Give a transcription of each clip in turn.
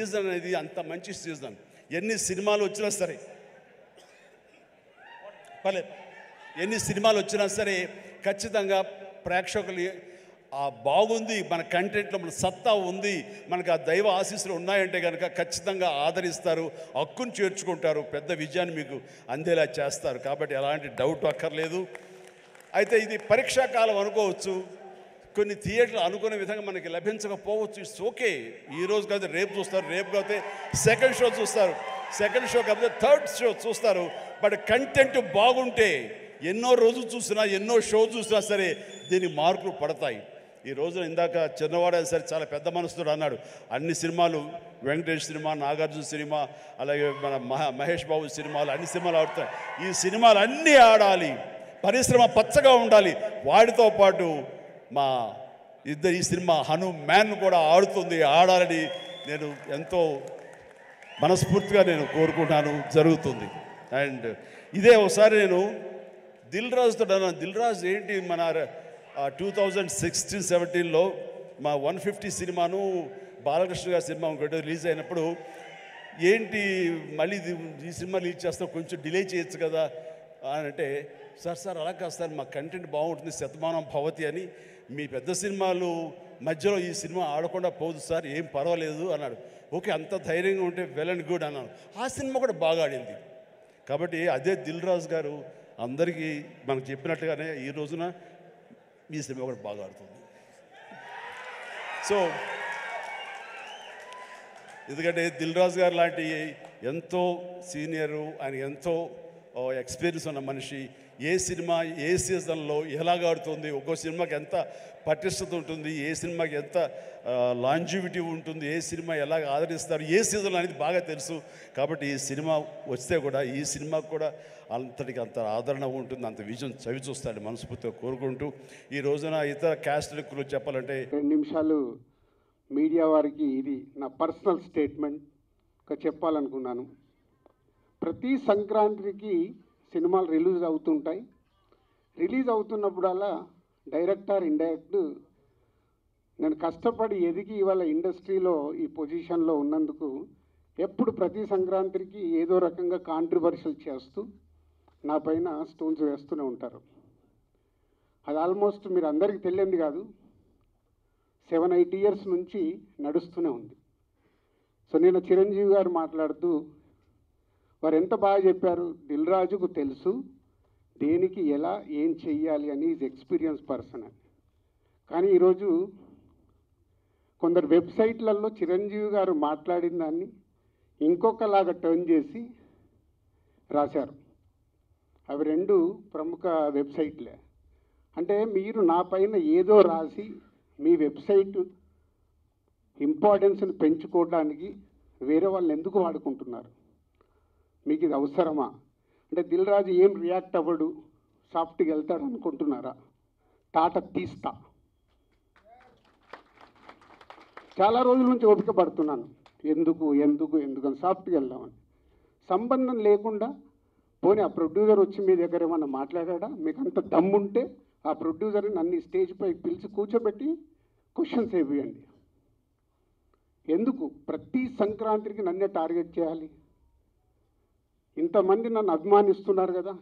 Season అనేది అంత మంచి సీజన్. ఎన్ని సినిమాలు వచ్చినా సరే ఎన్ని సినిమాలు వచ్చినా సరే ఖచ్చితంగా ప్రేక్షకులు బాగుంది, మన కంటెంట్లో మన సత్తా ఉంది, మనకు ఆ దైవ ఆశీస్సులు ఉన్నాయంటే కనుక ఖచ్చితంగా ఆదరిస్తారు, హక్కును చేర్చుకుంటారు, పెద్ద విజయాన్ని మీకు అందేలా చేస్తారు. కాబట్టి ఎలాంటి డౌట్ అక్కర్లేదు. అయితే ఇది పరీక్షాకాలం అనుకోవచ్చు, కొన్ని థియేటర్లు అనుకునే విధంగా మనకి లభించకపోవచ్చు. It's okay. ఈరోజు కాదు రేపు చూస్తారు, రేపు కాకపోతే సెకండ్ షో చూస్తారు, సెకండ్ షో కాకపోతే థర్డ్ షో చూస్తారు. బట్ కంటెంట్ బాగుంటే ఎన్నో రోజులు చూసినా ఎన్నో షో చూసినా సరే దీనికి మార్కులు పడతాయి. ఈ రోజున ఇందాక చిన్నవాడు సరే చాలా పెద్ద మనసుతో అన్నాడు, అన్ని సినిమాలు వెంకటేష్ సినిమా, నాగార్జున సినిమా, అలాగే మన మహేష్ బాబు సినిమాలు, అన్ని సినిమాలు ఆడుతాయి. ఈ సినిమాలు అన్నీ ఆడాలి, పరిశ్రమ పచ్చగా ఉండాలి. వాటితో పాటు మా ఈ సినిమా హనుమాన్ కూడా ఆడాలని నేను ఎంతో మనస్ఫూర్తిగా నేను కోరుకుంటాను, జరుగుతుంది. అండ్ ఇదే ఒకసారి నేను దిల్ రాజుతో అన్నాను, దిల్ రాజు ఏంటి మన 2016-17లో మా 150 సినిమాను బాలకృష్ణ గారి సినిమా ఒకటి రిలీజ్ అయినప్పుడు ఏంటి మళ్ళీ ఈ సినిమా రిలీజ్ చేస్తాం, కొంచెం డిలే చేయొచ్చు కదా అని అంటే, సార్ అలా కాదు సార్, మా కంటెంట్ బాగుంటుంది, శతమానం భవతి అని, మీ పెద్ద సినిమాలు మధ్యలో ఈ సినిమా ఆడకుండా పోదు సార్, ఏం పర్వాలేదు అన్నాడు. ఓకే, అంత ధైర్యంగా ఉంటే వెల్ అండ్ గుడ్ అన్నాను. ఆ సినిమా కూడా బాగా ఆడింది. కాబట్టి అదే దిల్ రాజు గారు అందరికీ మనకు చెప్పినట్టుగానే ఈ రోజున ఈ సినిమా కూడా బాగా ఆడుతుంది. సో ఎందుకంటే దిల్ రాజు గారు లాంటి ఎంతో సీనియరు, ఆయన ఎంతో ఎక్స్పీరియన్స్ ఉన్న మనిషి, ఏ సినిమా ఏ సీజన్లో ఎలాగ ఆడుతుంది, ఒక్కో సినిమాకి ఎంత పటిష్టత ఉంటుంది, ఏ సినిమాకి ఎంత లాంజివిటీ ఉంటుంది, ఏ సినిమా ఎలాగ ఆదరిస్తారు, ఏ సీజన్లో అనేది బాగా తెలుసు. కాబట్టి ఈ సినిమా వస్తే కూడా ఈ సినిమాకు కూడా అంతటికి అంత ఆదరణ ఉంటుంది, అంత విజయం చవి చూస్తాడు మనస్ఫూర్తిగా కోరుకుంటూ, ఈ రోజున ఇతర క్యాస్ట్ గురించి చెప్పాలంటే 2 నిమిషాలు మీడియా వారికి ఇది నా పర్సనల్ స్టేట్మెంట్గా చెప్పాలనుకున్నాను. ప్రతి సంక్రాంతికి సినిమాలు రిలీజ్ అవుతుంటాయి. రిలీజ్ అవుతున్నప్పుడల్లా డైరెక్టర్ ఇండైరెక్ట్ నేను కష్టపడి ఎదిగి ఇవాళ ఇండస్ట్రీలో ఈ పొజిషన్లో ఉన్నందుకు ఎప్పుడు ప్రతి సంక్రాంతికి ఏదో రకంగా కాంట్రవర్షియల్ చేస్తూ నా పైన స్టోన్స్ వేస్తూనే ఉంటారు. అది ఆల్మోస్ట్ మీరు అందరికీ తెలియంది కాదు, 7-8 ఇయర్స్ నుంచి నడుస్తూనే ఉంది. సో నేను చిరంజీవి గారు మాట్లాడుతూ వారు ఎంత బాగా చెప్పారు, దిల్ రాజుకు తెలుసు దేనికి ఎలా ఏం చెయ్యాలి అని, ఈజ్ ఎక్స్పీరియన్స్ పర్సన్ అని. కానీ ఈరోజు కొందరు వెబ్సైట్లలో చిరంజీవి గారు మాట్లాడిన దాన్ని ఇంకొకలాగా టర్న్ చేసి రాశారు. అవి 2 ప్రముఖ వెబ్సైట్లే. అంటే మీరు నా పైన ఏదో రాసి మీ వెబ్సైట్ ఇంపార్టెన్స్ని పెంచుకోవడానికి వేరే వాళ్ళు ఎందుకు వాడుకుంటున్నారు? మీకు ఇది అవసరమా? అంటే దిల్ రాజు ఏం రియాక్ట్ అవ్వడు, సాఫ్ట్గా వెళ్తాడు అనుకుంటున్నారా? టాటా తీస్తా. చాలా రోజుల నుంచి ఓపిక పడుతున్నాను, ఎందుకు అని సాఫ్ట్గా వెళ్దామని. సంబంధం లేకుండా పోనీ ఆ ప్రొడ్యూసర్ వచ్చి మీ దగ్గర ఏమన్నా మాట్లాడా? మీకు అంత దమ్ముంటే ఆ ప్రొడ్యూసర్ని నన్ను స్టేజ్పై పిలిచి కూర్చోబెట్టి క్వశ్చన్స్ వేయండి. ఎందుకు ప్రతి సంక్రాంతికి నన్నే టార్గెట్ చేయాలి? ఇంతమంది నన్ను అభిమానిస్తున్నారు కదా,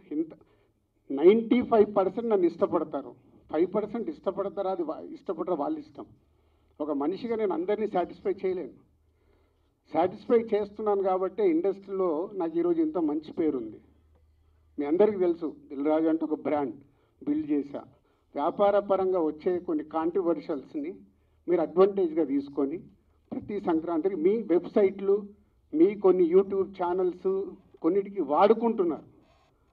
95% నన్ను ఇష్టపడతారు, 5% ఇష్టపడతారా? అది ఇష్టపడరా వాళ్ళ ఇష్టం. ఒక మనిషిగా నేను అందరినీ సాటిస్ఫై చేయలేను. సాటిస్ఫై చేస్తున్నాను కాబట్టి ఇండస్ట్రీలో నాకు ఈరోజు ఇంత మంచి పేరుంది. మీ అందరికీ తెలుసు, దిల్ రాజు అంటే ఒక బ్రాండ్ బిల్డ్ చేశా. వ్యాపార పరంగా వచ్చే కొన్ని కాంట్రవర్షియల్స్ని మీరు అడ్వాంటేజ్గా తీసుకొని ప్రతి సంక్రాంతికి మీ వెబ్సైట్లు, మీ కొన్ని యూట్యూబ్ ఛానల్స్ కొన్నిటికి వాడుకుంటున్నారు.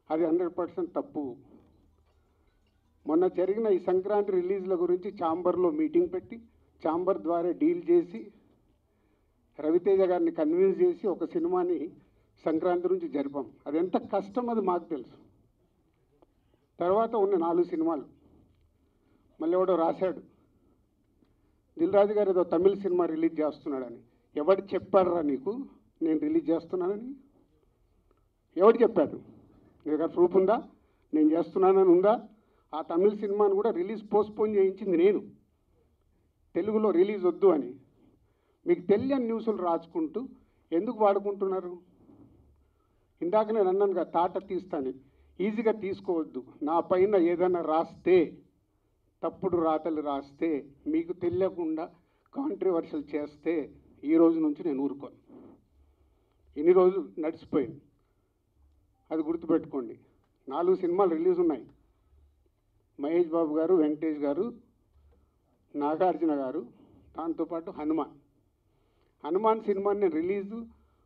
అది 100% తప్పు. మొన్న జరిగిన ఈ సంక్రాంతి రిలీజ్ల గురించి ఛాంబర్లో మీటింగ్ పెట్టి ఛాంబర్ ద్వారా డీల్ చేసి రవితేజ గారిని కన్విన్స్ చేసి ఒక సినిమాని సంక్రాంతి నుంచి జరిపాం. అది ఎంత కష్టం అది మాకు తెలుసు. తర్వాత ఉన్న 4 సినిమాలు మళ్ళీ ఎవడో రాశాడు, దిల్ రాజు గారు ఏదో తమిళ సినిమా రిలీజ్ చేస్తున్నాడని. ఎవడు చెప్పాడురా నీకు నేను రిలీజ్ చేస్తున్నానని? ఎవడు చెప్పాడు? నీ దగ్గర ప్రూఫ్ ఉందా నేను చేస్తున్నానని ఉందా? ఆ తమిళ సినిమాను కూడా రిలీజ్ పోస్ట్పోన్ చేయించింది నేను, తెలుగులో రిలీజ్ వద్దు అని. మీకు తెలియని న్యూస్లు రాసుకుంటూ ఎందుకు వాడుకుంటున్నారు? ఇందాక నేను అన్నాను కదా, తాట తీస్తాను, ఈజీగా తీసుకోవద్దు. నా పైన ఏదైనా రాస్తే, తప్పుడు రాతలు రాస్తే, మీకు తెలియకుండా కాంట్రవర్షియల్ చేస్తే ఈ రోజు నుంచి నేను ఊరుకోను. ఇన్ని రోజులు నడిచిపోయింది, అది గుర్తుపెట్టుకోండి. 4 సినిమాలు రిలీజ్ ఉన్నాయి. మహేష్ బాబు గారు, వెంకటేష్ గారు, నాగార్జున గారు, దాంతోపాటు హనుమాన్ సినిమాని నేను రిలీజు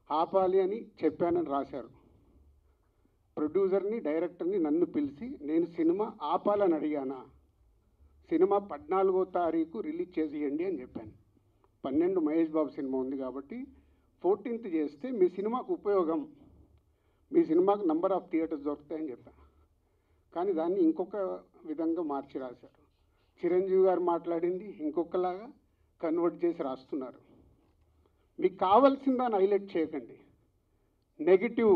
ఆపాలి అని చెప్పానని రాశారు. ప్రొడ్యూసర్ని, డైరెక్టర్ని నన్ను పిలిచి నేను సినిమా ఆపాలని అడిగానా? సినిమా 14వ తారీఖు రిలీజ్ చేసేయండి అని చెప్పాను. 12 మహేష్ బాబు సినిమా ఉంది కాబట్టి 14th చేస్తే మీ సినిమాకు ఉపయోగం, మీ సినిమాకు నంబర్ ఆఫ్ థియేటర్స్ దొరుకుతాయని చెప్పాను. కానీ దాన్ని ఇంకొక విధంగా మార్చి రాశారు. చిరంజీవి గారు మాట్లాడింది ఇంకొకలాగా కన్వర్ట్ చేసి రాస్తున్నారు. మీకు కావాల్సిన దాన్ని హైలైట్ చేయకండి. నెగిటివ్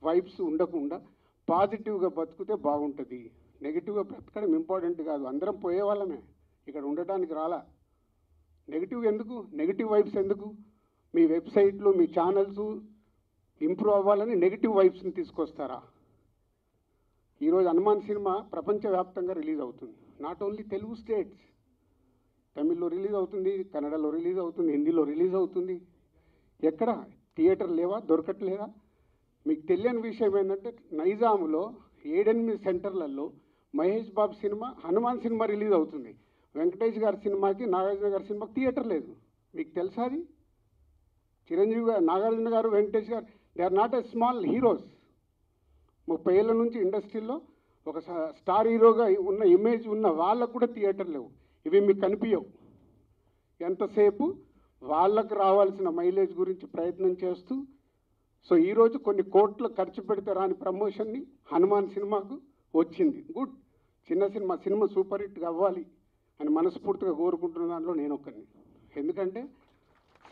వైబ్స్ ఉండకుండా పాజిటివ్గా బతికితే బాగుంటుంది. నెగిటివ్గా బ్రతకడం ఇంపార్టెంట్ కాదు, అందరం పోయేవాళ్ళమే, ఇక్కడ ఉండటానికి రాలా. నెగిటివ్ ఎందుకు? నెగిటివ్ వైబ్స్ ఎందుకు? మీ వెబ్సైట్లు, మీ ఛానల్స్ ఇంప్రూవ్ అవ్వాలని నెగిటివ్ వైబ్స్ని తీసుకొస్తారా? ఈరోజు హనుమాన్ సినిమా ప్రపంచవ్యాప్తంగా రిలీజ్ అవుతుంది. నాట్ ఓన్లీ తెలుగు స్టేట్స్, తమిళ్లో రిలీజ్ అవుతుంది, కన్నడలో రిలీజ్ అవుతుంది, హిందీలో రిలీజ్ అవుతుంది. ఎక్కడ థియేటర్ లేవా? దొరకట్లేదా? మీకు తెలియని విషయం ఏంటంటే నైజాములో 7-8 సెంటర్లలో Mahesh Babu cinema, Hanuman cinema release అవుతుంది. వెంకటేష్ గారి సినిమాకి, నాగార్జున గారి సినిమాకి థియేటర్ లేదు. మీకు తెలుసా అది? చిరంజీవి గారు, Nagarjuna garu, Venkatesh garu, they are not a small heroes. 30 ఏళ్ళ నుంచి ఇండస్ట్రీలో ఒక స్టార్ హీరోగా ఉన్న ఇమేజ్ ఉన్న వాళ్ళకు కూడా థియేటర్ లేవు. ఇవి మీకు కనిపించవు. ఎంతసేపు వాళ్ళకు రావాల్సిన మైలేజ్ గురించి ప్రయత్నం చేస్తూ, సో ఈరోజు కొన్ని కోట్లు ఖర్చు పెడితే రాని ప్రమోషన్ని హనుమాన్ సినిమాకు వచ్చింది. గుడ్, సినిమా సూపర్ హిట్గా అవ్వాలి అని మనస్ఫూర్తిగా కోరుకుంటున్న దాంట్లో నేను ఒకరిని. ఎందుకంటే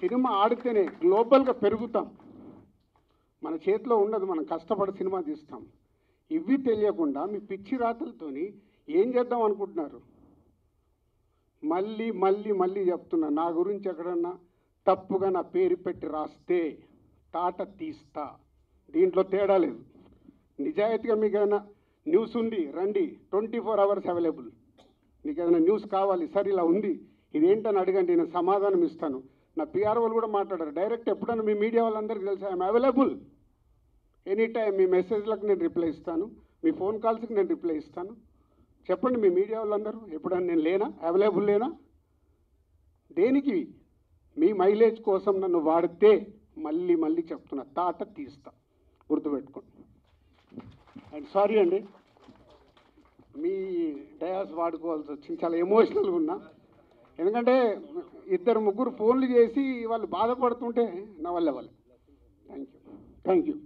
సినిమా ఆడితేనే గ్లోబల్గా పెరుగుతాం. మన చేతిలో ఉండదు, మనం కష్టపడి సినిమా తీస్తాం. ఇవి తెలియకుండా మీ పిచ్చి రాతలతోని ఏం చేద్దాం అనుకుంటున్నారు? మళ్ళీ మళ్ళీ మళ్ళీ చెప్తున్నా, నా గురించి ఎక్కడన్నా తప్పుగా నా పేరు పెట్టి రాస్తే తాట తీస్తా. దీంట్లో తేడా లేదు. నిజాయితీగా మీకు ఏదైనా న్యూస్ ఉంది రండి, 24 hours అవైలబుల్. మీకు ఏదైనా న్యూస్ కావాలి, సార్ ఇలా ఉంది, ఇదేంటని అడగండి, నేను సమాధానం ఇస్తాను. నా పిఆర్ వాళ్ళు కూడా మాట్లాడారు డైరెక్ట్. ఎప్పుడన్నా మీ మీడియా వాళ్ళందరికీ తెలుసు, ఐఎమ్ అవైలబుల్ ఎనీ టైం. మీ మెసేజ్లకు నేను రిప్లై ఇస్తాను, మీ ఫోన్ కాల్స్కి నేను రిప్లై ఇస్తాను. చెప్పండి మీ మీడియా వాళ్ళందరూ, ఎప్పుడన్నా నేను లేనా, అవైలబుల్ లేనా? దేనికి? మీ మైలేజ్ కోసం నన్ను వాడితే మళ్ళీ మళ్ళీ చెప్తున్నా, తాట తీస్తా, గుర్తుపెట్టుకోండి. అండ్ సారీ అండి, మీ డయాస్ వాడుకోవాల్సి వచ్చింది. చాలా ఎమోషనల్గా ఉన్నా, ఎందుకంటే 2-3 ఫోన్లు చేసి వాళ్ళు బాధపడుతుంటే నా వల్ల. Thank you.